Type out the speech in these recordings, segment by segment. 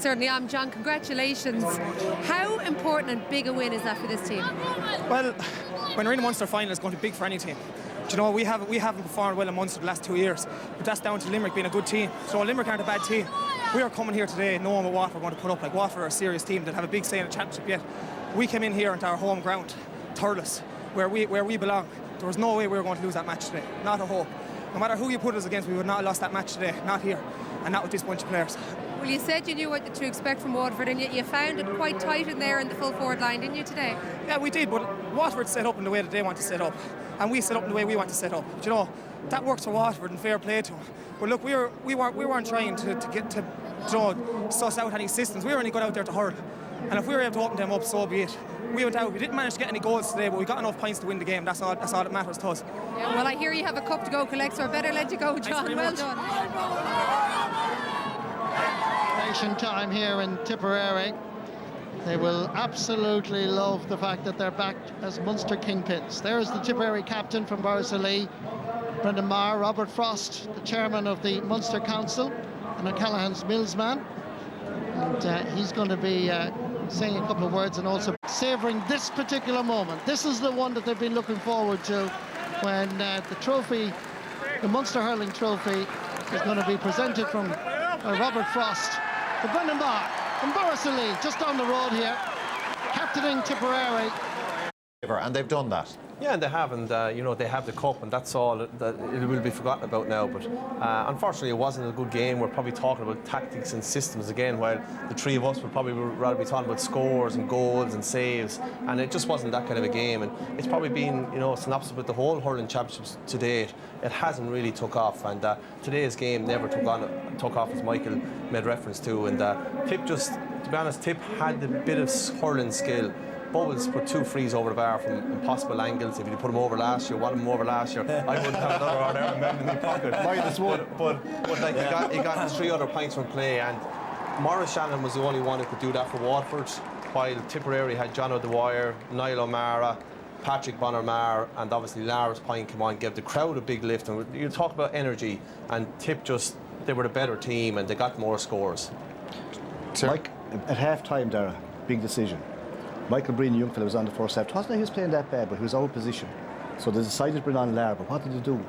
Certainly am, John. Congratulations. How important and big a win is that for this team? Well, when we're in a Munster final, it's going to be big for any team. Do you know, we haven't performed well in Munster the last 2 years, but that's down to Limerick being a good team. So Limerick aren't a bad team. We are coming here today knowing what Waterford are going to put up. Like, Waterford are a serious team that have a big say in the championship yet. We came in here into our home ground, Thurles, where we belong. There was no way we were going to lose that match today. Not a hope. No matter who you put us against, we would not have lost that match today. Not here. And not with this bunch of players. Well, you said you knew what to expect from Waterford, and yet you found it quite tight in there in the full forward line, didn't you, today? Yeah, we did, but Waterford set up in the way that they want to set up, and we set up in the way we want to set up. Do you know, that works for Waterford and fair play to them. But look, we weren't trying to get to, you know, suss out any systems. We were only got out there to hurl, and if we were able to open them up, so be it. We went out. We didn't manage to get any goals today, but we got enough points to win the game. That's all that matters to us. Yeah, well, I hear you have a cup to go collect, so I better let you go, John. Well done. Time here in Tipperary. They will absolutely love the fact that they're back as Munster kingpins. There's the Tipperary captain from Borrisoleigh, Brendan Maher, Robert Frost, the chairman of the Munster Council, and O'Callaghan's Millsman. And he's going to be saying a couple of words and also savouring this particular moment. This is the one that they've been looking forward to when the trophy, the Munster Hurling Trophy, is going to be presented from Robert Frost to Brendan Maher from Borrisoleigh, just down the road here, captaining Tipperary. And they've done that. Yeah, and they have, and you know, they have the cup, and that's all that it will be forgotten about now. But unfortunately, it wasn't a good game. We're probably talking about tactics and systems again, while the three of us would probably rather be talking about scores and goals and saves, and it just wasn't that kind of a game. And it's probably been, you know, synopsis with the whole hurling championships to date. It hasn't really took off, and today's game never took off, as Michael made reference to. And Tip just, to be honest, Tip had a bit of hurling skill. Bubbles put 2 frees over the bar from impossible angles. If you put them over last year, one of them over last year, I wouldn't have another order man in my pocket. But like he got 3 other points from play, and Maurice Shannon was the only one who could do that for Waterford, while Tipperary had John O'Dwyer, Niall O'Mara, Patrick Bonner-Maher, and obviously Lars Pine came on, gave the crowd a big lift. And you talk about energy, and Tip just, they were the better team and they got more scores. Mike, at half-time, Dara, big decision. Michael Breen, young fellow, was on the first half. It wasn't that he was playing that bad, but he was out of position. So they decided to bring on Lar, but what did they do?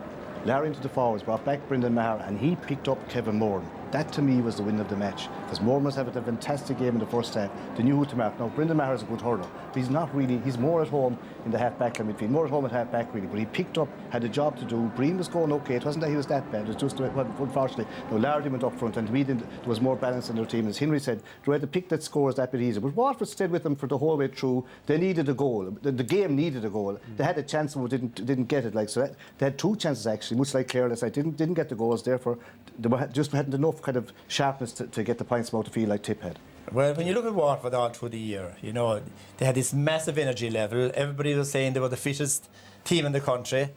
Lar into the forwards, brought back Brendan Maher, and he picked up Kevin Moran. That, to me, was the win of the match, because Moran was having a fantastic game in the first half. They knew who to mark. Now, Brendan Maher is a good hurler, but he's not really, he's more at home in the half-back line midfield, more at home at half-back, really. But he picked up, had a job to do. Breen was going okay. It wasn't that he was that bad. It was just, unfortunately, Lardy went up front, and to me, there was more balance in their team. As Henry said, they had to pick that scores that bit easier. But Waterford stayed with them for the whole way through. They needed a goal. The game needed a goal. They had a chance, but didn't get it. Like, so they had 2 chances, actually, much like Clare last night. Didn't get the goals, therefore, they just hadn't enough kind of sharpness to get the points from out the field like Tip had. Well, when you look at Waterford all through the year, you know, they had this massive energy level. Everybody was saying they were the fittest team in the country.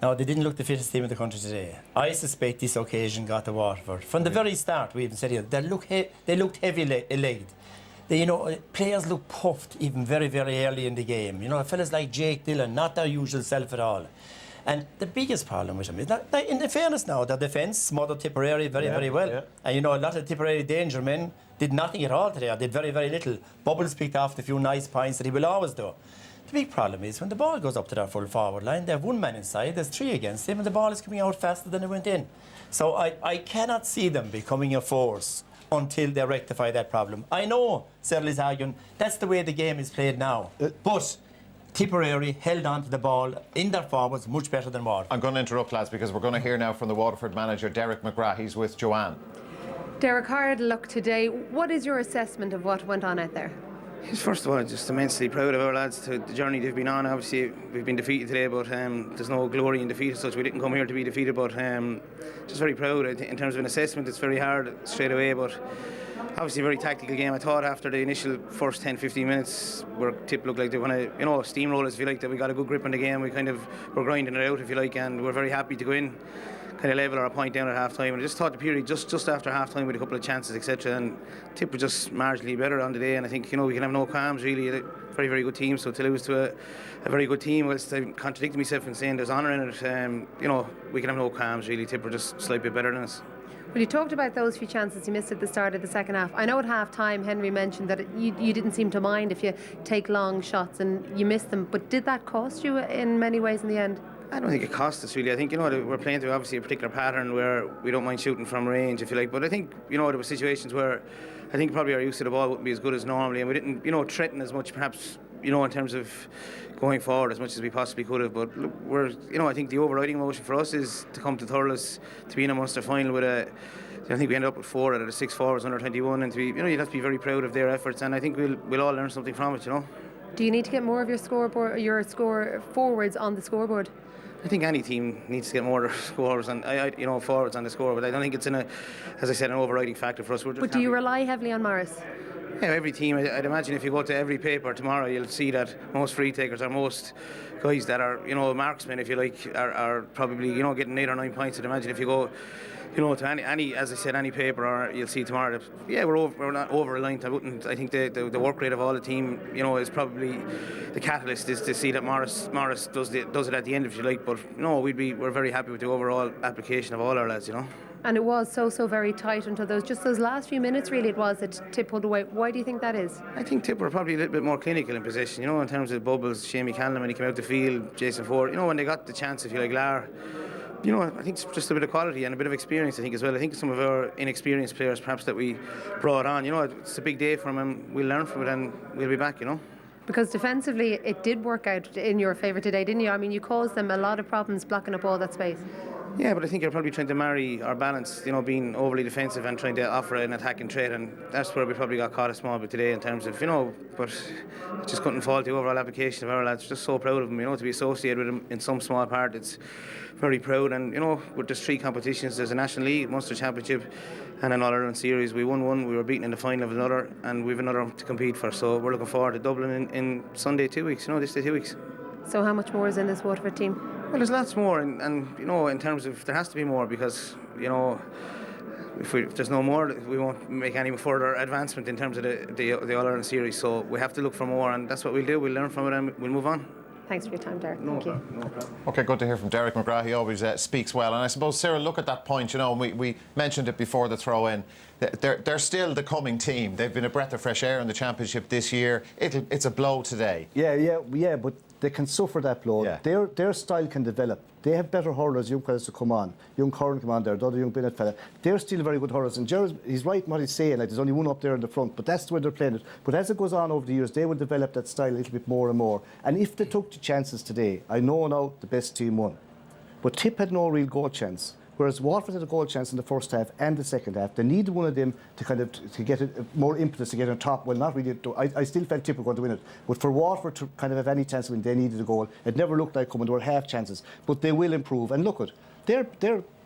No, they didn't look the fittest team in the country today. I suspect this occasion got to Waterford. From the very start, we even said here, they looked heavy-legged. You know, players looked puffed even very, very early in the game. You know, fellas like Jake Dillon, not their usual self at all. And the biggest problem with them is that, in the fairness now, their defence smothered Tipperary very well. Yeah. And you know, a lot of Tipperary danger men did nothing at all today, or did very, very little. Bubbles picked off a few nice points that he will always do. The big problem is when the ball goes up to their full forward line, they have 1 man inside, there's 3 against him, and the ball is coming out faster than it went in. So I cannot see them becoming a force until they rectify that problem. I know Cyril arguing that's the way the game is played now, but Tipperary held on to the ball in their forwards much better than Waterford. I'm going to interrupt, lads, because we're going to hear now from the Waterford manager, Derek McGrath. He's with Joanne. Derek, hard luck today. What is your assessment of what went on out there? First of all, just immensely proud of our lads to the journey they've been on. Obviously, we've been defeated today, but there's no glory in defeat as such. We didn't come here to be defeated, but just very proud. In terms of an assessment, it's very hard straight away, but obviously a very tactical game. I thought after the initial first 10-15 minutes where Tip looked like they want to, you know, steamroll us, if you like, that we got a good grip on the game. We kind of were grinding it out, if you like, and we're very happy to go in, kind of level our point down at half time. And I just thought the period just after half time with a couple of chances, etc. And Tip was just marginally better on the day, and I think, you know, we can have no qualms really. A very, very good team, so to lose to a very good team, whilst I'm contradicting myself and saying there's honour in it, you know, we can have no qualms really. Tip were just slightly better than us. Well, you talked about those few chances you missed at the start of the second half. I know at half-time Henry mentioned that you didn't seem to mind if you take long shots and you missed them, but did that cost you in many ways in the end? I don't think it cost us really. I think, we're playing to obviously a particular pattern where we don't mind shooting from range, if you like. But I think, there were situations where I think probably our use of the ball wouldn't be as good as normally, and we didn't, threaten as much perhaps, in terms of going forward as much as we possibly could have. But look, I think the overriding emotion for us is to come to Thurles, to be in a Munster final with I think we ended up with 4 out of the 6 forwards under 21, and to be, you'd have to be very proud of their efforts, and I think we'll all learn something from it, Do you need to get more of your score forwards on the scoreboard? I think any team needs to get more scores and forwards on the score, but I don't think it's as I said, an overriding factor for us. But do you rely heavily on Morris? Yeah, every team. I'd imagine if you go to every paper tomorrow, you'll see that most free takers or most guys that are marksmen, if you like, are probably getting 8 or 9 points. I'd imagine if you go to any, as I said, any paper, or you'll see tomorrow that we're not over reliant. I think the work rate of all the team, is probably the catalyst is to see that Morris does it at the end, if you like. But we're very happy with the overall application of all our lads, And it was so very tight until those last few minutes. Really, it was that Tip pulled away. Why do you think that is? I think Tip were probably a little bit more clinical in possession. In terms of Bubbles, Shamey Cannon when he came out the field, Jason Ford. When they got the chance, if you like, Lar. I think it's just a bit of quality and a bit of experience, I think, as well. I think some of our inexperienced players, perhaps, that we brought on, it's a big day for them, and we'll learn from it and we'll be back, Because defensively, it did work out in your favour today, didn't you? I mean, you caused them a lot of problems blocking up all that space. Yeah, but I think you're probably trying to marry our balance, being overly defensive and trying to offer an attacking trait, and that's where we probably got caught a small bit today in terms of, but it just couldn't fault the overall application of our lads. Just so proud of them, to be associated with them in some small part. It's very proud, and with there's 3 competitions. There's a National League, Munster Championship, and an All-Ireland Series. We won one, we were beaten in the final of another, and we've another to compete for. So we're looking forward to Dublin in Sunday 2 weeks. This day 2 weeks. So how much more is in this Waterford team? Well, there's lots more, and in terms of there has to be more, because if there's no more, we won't make any further advancement in terms of the All-Ireland Series. So we have to look for more, and that's what we'll do. We'll learn from it and we'll move on. Thanks for your time, Derek. No Thank problem. you. No problem. OK, good to hear from Derek McGrath. He always speaks well. And I suppose, Sarah, look at that point, we mentioned it before the throw-in. They're still the coming team. They've been a breath of fresh air in the Championship this year. It's a blow today. Yeah, but they can suffer that blow. Yeah. Their style can develop. They have better hurlers, young fellas to come on. Young Curran come on there, the other young Bennett fella. They're still very good hurlers. And Gerard, he's right in what he's saying, like there's only one up there in the front, but that's the way they're playing it. But as it goes on over the years, they will develop that style a little bit more and more. And if they took the chances today, I know now the best team won. But Tip had no real goal chance. Whereas Waterford had a goal chance in the first half and the second half. They needed one of them to get more impetus to get on top. Well, not really. I still felt Tip were going to win it. But for Waterford to kind of have any chance to win, they needed a goal. It never looked like coming. There were half chances. But they will improve. And look, they'll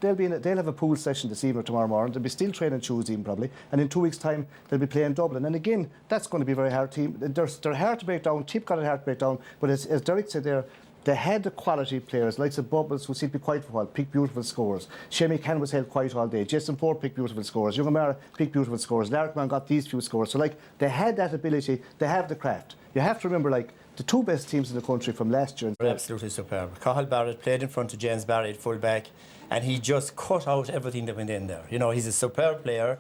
have a pool session this evening or tomorrow morning. They'll be still training Tuesday evening probably. And in 2 weeks' time, they'll be playing Dublin. And again, that's going to be a very hard team. They're hard to break down. Tip got it hard to break down. But as Derek said there, they had the quality players, like the Bubbles, who seemed to be quiet for a while, pick beautiful scores. Shamey Cannon was held quiet all day. Jason Ford picked beautiful scores. Young O'Mara picked beautiful scores. Larrickman got these few scores. So, they had that ability. They have the craft. You have to remember, the 2 best teams in the country from last year. Absolutely superb. Cathal Barrett played in front of James Barry at full-back, and he just cut out everything that went in there. He's a superb player.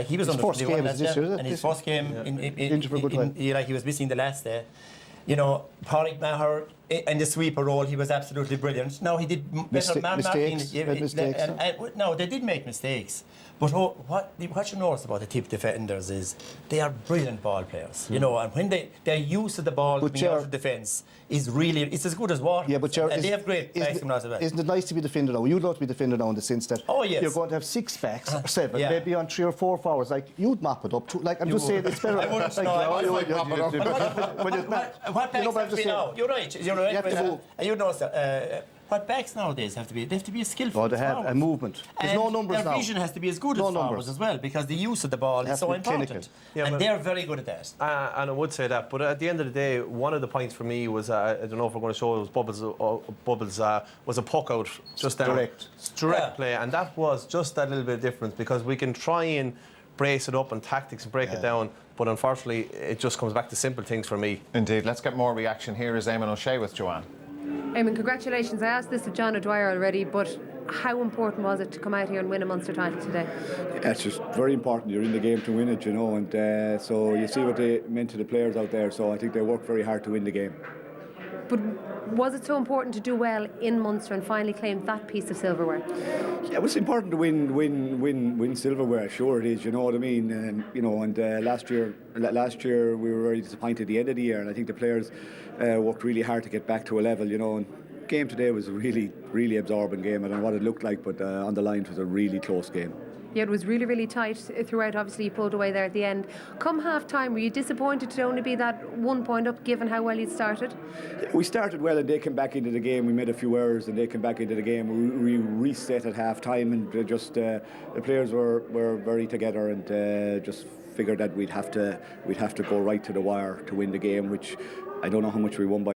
He was his on first the game is this year, and his first game he was missing the last day. Pádraig Maher in the sweeper role, he was absolutely brilliant. No, he did better mistakes. No, they did make mistakes. But what you notice about the Tip defenders is they are brilliant ball players. And when their use of the ball to be out of defence is really, it's as good as water. Yeah, but and they have great backs from that as well. Isn't it nice to be defended now? You'd love to be defended now in the sense that you're going to have 6 backs or 7, maybe on 3 or 4 forwards. You'd mop it up. I'm just saying it's better. I wouldn't what backs have to be now? You're right. You know what backs nowadays have to be? They have to be as skillful. Oh, they have a movement. There's no numbers now. Their vision has to be as good as forwards as well, because the use of the ball is so important. And they're very good at that. And I would say that. But at the end of the day, one of the points for me was, I don't know if we're going to show it, Bubbles was a puck out just down. Direct play. And that was just that little bit of difference, because we can try and brace it up and tactics and break it down, but unfortunately it just comes back to simple things for me. Indeed. Let's get more reaction. Here is Eamon O'Shea with Joanne. Eamon, congratulations. I asked this of John O'Dwyer already, but How important was it to come out here and win a Munster title today? Yeah, it's just very important. You're in the game to win it, and so you see what they meant to the players out there. So I think they worked very hard to win the game. But was it so important to do well in Munster and finally claim that piece of silverware? Yeah, it was important to win silverware. Sure, it is. You know what I mean. And last year we were very disappointed at the end of the year, and I think the players worked really hard to get back to a level. And the game today was a really, really absorbing game. I don't know what it looked like, but on the line it was a really close game. Yeah, it was really, really tight throughout. Obviously, you pulled away there at the end. Come half-time, were you disappointed to only be that 1 point up, given how well you'd started? We started well, and they came back into the game. We made a few errors, and they came back into the game. We reset at half-time, and the players were very together, and just figured that we'd have to go right to the wire to win the game, which I don't know how much we won by.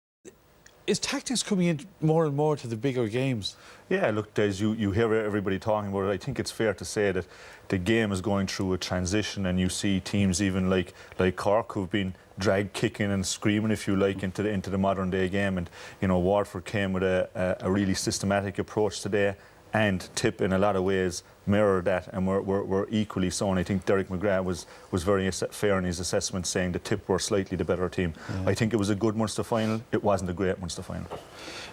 Is tactics coming in more and more to the bigger games? Yeah, look, Des, you hear everybody talking about it. I think it's fair to say that the game is going through a transition, and you see teams even like Cork who've been dragged kicking and screaming, if you like, into the modern day game. And Waterford came with a really systematic approach today, and Tip in a lot of ways mirrored that, and were equally so. And I think Derek McGrath was very fair in his assessment, saying that Tip were slightly the better team. I think it was a good Munster final. It wasn't a great Munster final.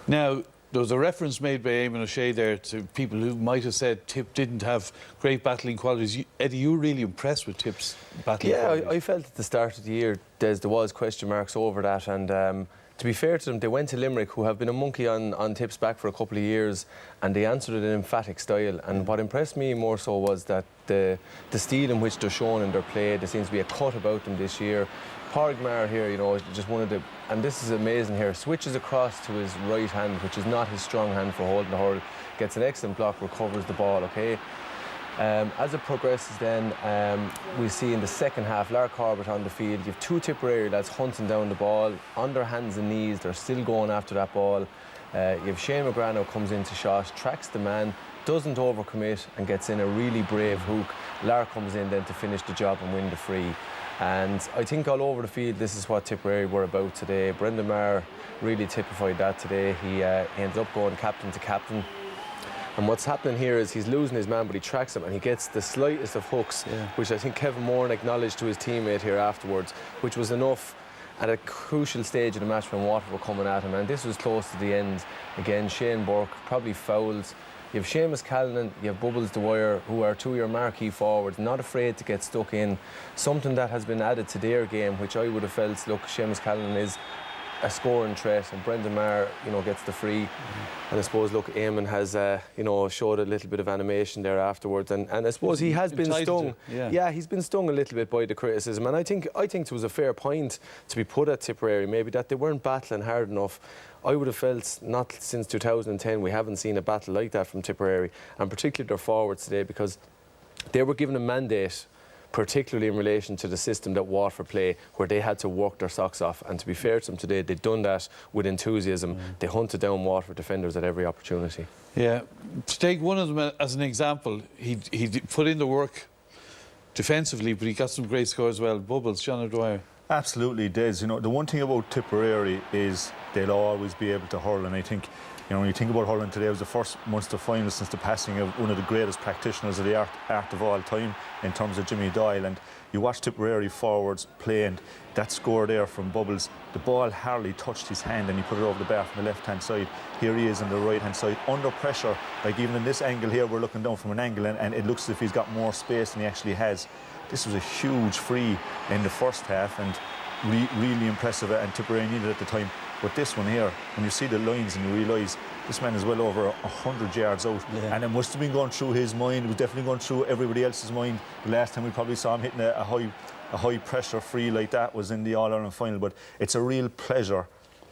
Now, there was a reference made by Eamon O'Shea there to people who might have said Tip didn't have great battling qualities. Eddie, you were really impressed with Tip's battling qualities? Yeah, I felt at the start of the year, Des, there was question marks over that, and to be fair to them, they went to Limerick, who have been a monkey on Tip's back for a couple of years, and they answered it in emphatic style. And what impressed me more so was that the style in which they're shown in their play, there seems to be a cut about them this year. Pádraig Maher here, just one of the, and this is amazing here, switches across to his right hand, which is not his strong hand for holding the hurl, gets an excellent block, recovers the ball, okay? As it progresses then, we see in the second half, Lark Corbett on the field. You have two Tipperary lads hunting down the ball, on their hands and knees, they're still going after that ball. You have Shane McGrath now comes into shot, tracks the man, doesn't overcommit and gets in a really brave hook. Lark comes in then to finish the job and win the free. And I think all over the field, this is what Tipperary were about today. Brendan Maher really typified that today. He ends up going captain to captain. And what's happening here is he's losing his man, but he tracks him and he gets the slightest of hooks, which I think Kevin Moran acknowledged to his teammate here afterwards, which was enough at a crucial stage of the match when Waterford were coming at him. And this was close to the end. Again, Shane Burke probably fouls. You have Seamus Callanan, you have Bubbles Dwyer, who are two of your marquee forwards, not afraid to get stuck in. Something that has been added to their game, which I would have felt, look, Seamus Callanan is a scoring threat, and Brendan Maher, gets the free. And I suppose, look, Eamon has, showed a little bit of animation there afterwards, and I suppose he has been stung. Yeah, he's been stung a little bit by the criticism, and I think it was a fair point to be put at Tipperary, maybe that they weren't battling hard enough. I would have felt not since 2010 we haven't seen a battle like that from Tipperary, and particularly their forwards today, because they were given a mandate, particularly in relation to the system that Waterford play, where they had to work their socks off. And to be fair to them today, they'd done that with enthusiasm. They hunted down Waterford defenders at every opportunity. Yeah, to take one of them as an example, he put in the work defensively, but he got some great scores as well. Bubbles, John O'Dwyer. Absolutely, Des. The one thing about Tipperary is they'll always be able to hurl, and I think when you think about hurling today, it was the first Munster final since the passing of one of the greatest practitioners of the art of all time in terms of Jimmy Doyle. And you watch Tipperary forwards playing that score there from Bubbles. The ball hardly touched his hand and he put it over the bar from the left-hand side. Here he is on the right-hand side, under pressure. Like even in this angle here, we're looking down from an angle and it looks as if he's got more space than he actually has. This was a huge free in the first half and really impressive, and Tipperary needed at the time. But this one here, when you see the lines and you realise this man is well over 100 yards out, and it must have been going through his mind. It was definitely going through everybody else's mind. The last time we probably saw him hitting a high pressure free like that was in the All-Ireland final. But it's a real pleasure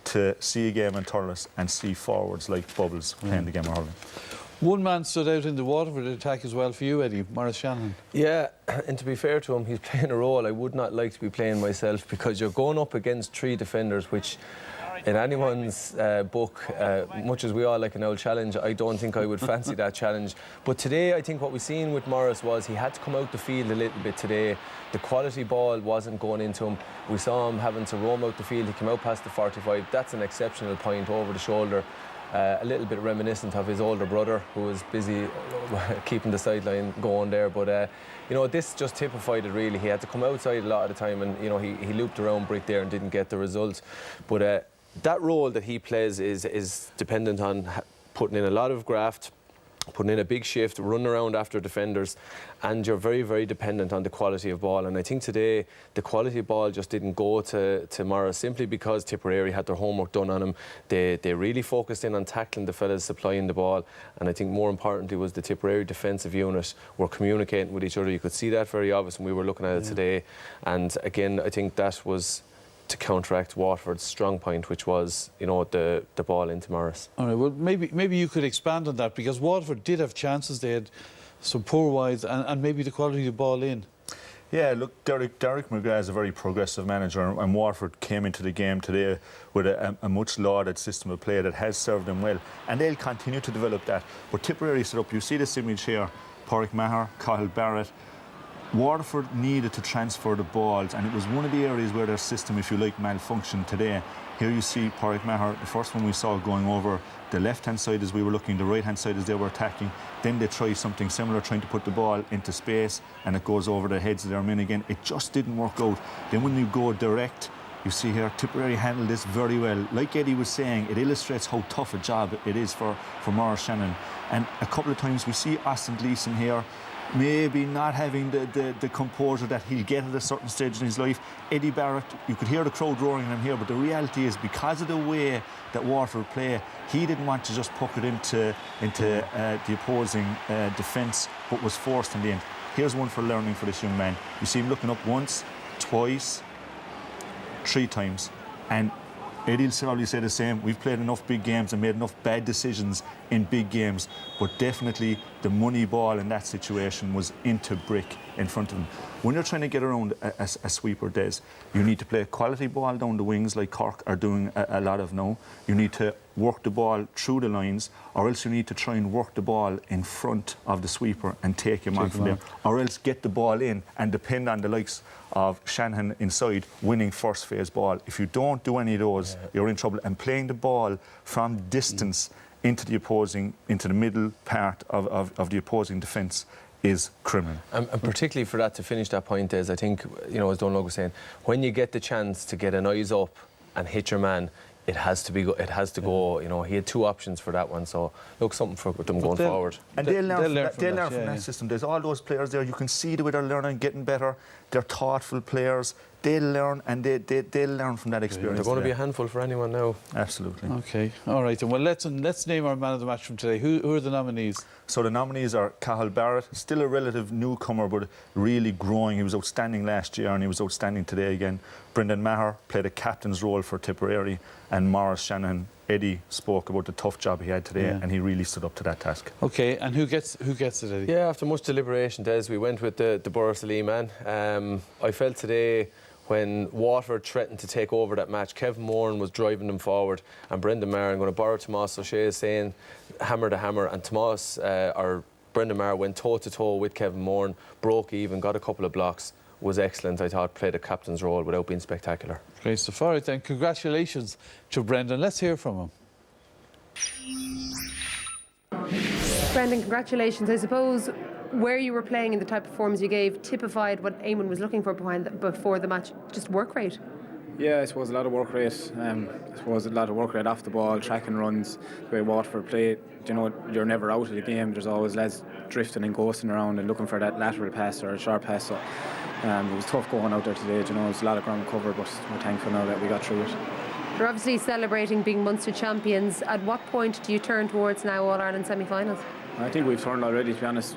to see a game in Thurles and see forwards like Bubbles playing the game of hurling. One man stood out in the Waterford attack as well for you, Eddie, Maurice Shanahan. Yeah, and to be fair to him, he's playing a role I would not like to be playing myself, because you're going up against three defenders, which in anyone's book, much as we all like an old challenge, I don't think I would fancy that challenge. But today, I think what we've seen with Maurice was he had to come out the field a little bit today. The quality ball wasn't going into him. We saw him having to roam out the field. He came out past the 45. That's an exceptional point over the shoulder. a little bit reminiscent of his older brother, who was busy keeping the sideline going there. But this just typified it really. He had to come outside a lot of the time, and he looped around Brick there and didn't get the result. But that role that he plays is dependent on putting in a lot of graft, putting in a big shift, running around after defenders, and you're very, very dependent on the quality of ball. And I think today the quality of ball just didn't go to Morris, simply because Tipperary had their homework done on him. They really focused in on tackling the fellas supplying the ball, and I think more importantly was the Tipperary defensive unit were communicating with each other. You could see that very obvious when we were looking at it today. And again, I think that was to counteract Waterford's strong point, which was, the ball into Morris. All right, well, maybe you could expand on that, because Waterford did have chances. They had some poor wides and maybe the quality of the ball in. Yeah, look, Derek McGrath is a very progressive manager, and Waterford came into the game today with a much lauded system of play that has served them well, and they'll continue to develop that. But Tipperary set up, you see this image here, Pádraig Maher, Cathal Barrett. Waterford needed to transfer the balls, and it was one of the areas where their system, if you like, malfunctioned today. Here you see Pádraig Maher, the first one we saw going over the left-hand side as we were looking, the right-hand side as they were attacking. Then they try something similar, trying to put the ball into space, and it goes over the heads of their men again. It just didn't work out. Then when you go direct, you see here, Tipperary handled this very well. Like Eddie was saying, it illustrates how tough a job it is for Maurice Shannon. And a couple of times we see Austin Gleeson here, maybe not having the composure that he'll get at a certain stage in his life. Eddie Barrett, you could hear the crowd roaring at him here, but the reality is, because of the way that Waterford play, he didn't want to just puck it into the opposing defence, but was forced in the end. Here's one for learning for this young man. You see him looking up once, twice, 3 times, and Eddie'll probably say the same. We've played enough big games and made enough bad decisions in big games, but definitely the money ball in that situation was into Brick in front of him. When you're trying to get around a sweeper, Des, you need to play a quality ball down the wings like Cork are doing a lot of now. You need to work the ball through the lines, or else you need to try and work the ball in front of the sweeper and take him on from there, or else get the ball in and depend on the likes of Shanahan inside winning first phase ball. If you don't do any of those, you're in trouble. And playing the ball from distance into the middle part of the opposing defence is criminal. And particularly for that, to finish that point, is I think, as Donald was saying, when you get the chance to get an eyes up and hit your man, it has to go. He had 2 options for that one, so look, something for them going forward. And they'll learn from that system. There's all those players there. You can see the way they're learning, getting better. They're thoughtful players. They'll learn, and they'll learn from that experience. They're going to be a handful for anyone now. Absolutely. Okay, all right. And well, let's name our man of the match from today. Who are the nominees? So the nominees are Cathal Barrett, still a relative newcomer, but really growing. He was outstanding last year, and he was outstanding today again. Brendan Maher played a captain's role for Tipperary, and Maurice Shanahan. Eddie spoke about the tough job he had today, and he really stood up to that task. Okay, and who gets it, Eddie? Yeah, after much deliberation, Des, we went with the Borris-Lee man. I felt today, when Waterford threatened to take over that match, Kevin Moran was driving them forward, and Brendan Maher, I'm going to borrow Tomas O'Shea saying hammer to hammer, and Brendan Maher went toe-to-toe with Kevin Moran, broke even, got a couple of blocks, was excellent. I thought played a captain's role without being spectacular. Great stuff. All right then, congratulations to Brendan. Let's hear from him. Brendan, congratulations. I suppose where you were playing and the type of forms you gave typified what Eamon was looking for before the match. Just work rate. Yeah, I suppose a lot of work rate. I suppose a lot of work rate off the ball, tracking runs, the way Waterford play. You're never out of the game. There's always lads drifting and ghosting around and looking for that lateral pass or a sharp pass. So it was tough going out there today. It was a lot of ground cover, but we're thankful now that we got through it. You're obviously celebrating being Munster champions. At what point do you turn towards now All-Ireland semi-finals? I think we've turned already, to be honest.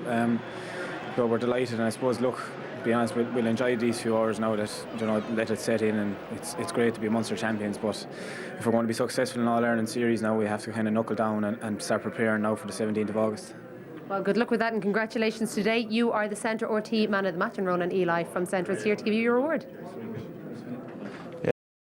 So we're delighted, and I suppose, look, to be honest, we'll enjoy these few hours now that, let it set in, and it's great to be Munster champions, but if we're going to be successful in All-Ireland series now, we have to kind of knuckle down and start preparing now for the 17th of August. Well, good luck with that, and congratulations today. You are the Centre RT Man of the Match, and Ronan Eli from Centre is here to give you your award.